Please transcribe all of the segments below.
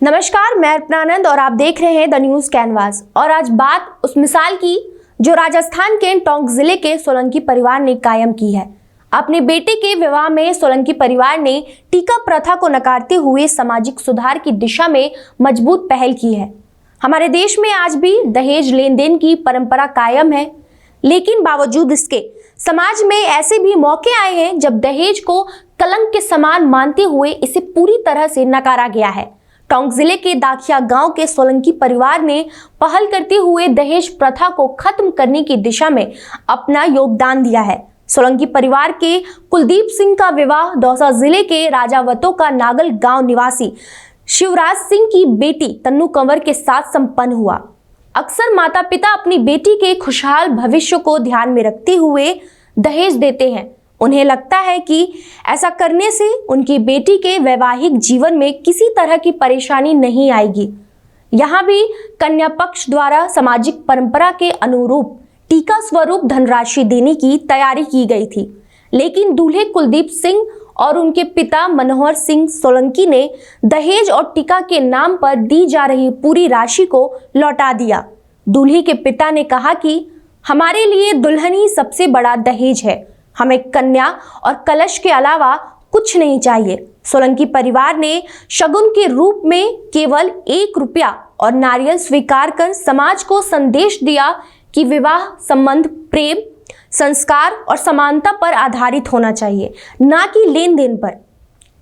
नमस्कार, मैं अर्पणानंद और आप देख रहे हैं द न्यूज कैनवास। और आज बात उस मिसाल की जो राजस्थान के टोंक जिले के सोलंकी परिवार ने कायम की है। अपने बेटे के विवाह में सोलंकी परिवार ने टीका प्रथा को नकारते हुए सामाजिक सुधार की दिशा में मजबूत पहल की है। हमारे देश में आज भी दहेज लेन देन की परंपरा कायम है, लेकिन बावजूद इसके समाज में ऐसे भी मौके आए हैं जब दहेज को कलंक के समान मानते हुए इसे पूरी तरह से नकारा गया है। टोंक जिले के दाखिया गांव के सोलंकी परिवार ने पहल करते हुए दहेज प्रथा को खत्म करने की दिशा में अपना योगदान दिया है। सोलंकी परिवार के कुलदीप सिंह का विवाह दौसा जिले के राजावतों का नागल गांव निवासी शिवराज सिंह की बेटी तन्नू कंवर के साथ संपन्न हुआ। अक्सर माता पिता अपनी बेटी के खुशहाल भविष्य को ध्यान में रखते हुए दहेज देते हैं। उन्हें लगता है कि ऐसा करने से उनकी बेटी के वैवाहिक जीवन में किसी तरह की परेशानी नहीं आएगी। यहाँ भी कन्या पक्ष द्वारा सामाजिक परंपरा के अनुरूप टीका स्वरूप धनराशि देने की तैयारी की गई थी, लेकिन दूल्हे कुलदीप सिंह और उनके पिता मनोहर सिंह सोलंकी ने दहेज और टीका के नाम पर दी जा रही पूरी राशि को लौटा दिया। दूल्हे के पिता ने कहा कि हमारे लिए दुल्हन ही सबसे बड़ा दहेज है, हमें कन्या और कलश के अलावा कुछ नहीं चाहिए। सोलंकी परिवार ने शगुन के रूप में केवल 1 रुपया और नारियल स्वीकार कर समाज को संदेश दिया कि विवाह संबंध प्रेम, संस्कार और समानता पर आधारित होना चाहिए, ना कि लेन देन पर।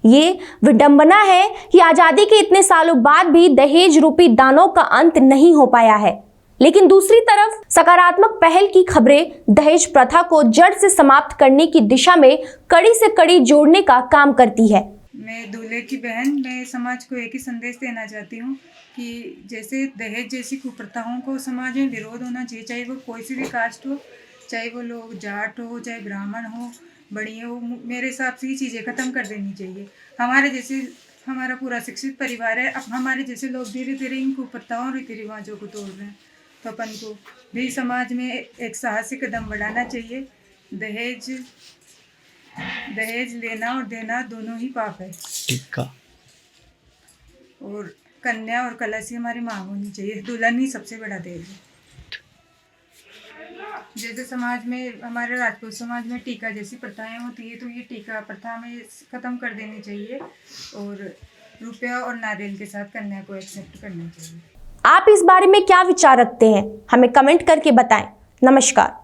ये विडंबना है कि आजादी के इतने सालों बाद भी दहेज रूपी दानों का अंत नहीं हो पाया है। लेकिन दूसरी तरफ सकारात्मक पहल की खबरें दहेज प्रथा को जड़ से समाप्त करने की दिशा में कड़ी से कड़ी जोड़ने का काम करती है। मैं दूल्हे की बहन, मैं समाज को एक ही संदेश देना चाहती हूँ कि जैसे दहेज जैसी कुप्रथाओं को समाज में विरोध होना चाहिए, चाहे वो कोई सी भी कास्ट हो, चाहे वो लोग जाट हो, चाहे ब्राह्मण हो, बढ़िया हो। मेरे हिसाब से ये चीज़ें ख़त्म कर देनी चाहिए। हमारे जैसे हमारा पूरा शिक्षित परिवार है, अब हमारे जैसे लोग धीरे धीरे इन कुप्रथाओं रीति रिवाजों को तोड़ रहे हैं, तो अपन को भी समाज में एक साहसिक कदम बढ़ाना चाहिए। दहेज लेना और देना दोनों ही पाप है। टीका और कन्या और कलश ही हमारी मांग होनी चाहिए। दुल्हन ही सबसे बड़ा दहेज है। जैसे समाज में, हमारे राजपूत समाज में टीका जैसी प्रथाएं होती है, तो ये टीका प्रथा में ख़त्म कर देनी चाहिए और रुपया और नारियल के साथ कन्या को एक्सेप्ट करना चाहिए। आप इस बारे में क्या विचार रखते हैं? हमें कमेंट करके बताएं। नमस्कार।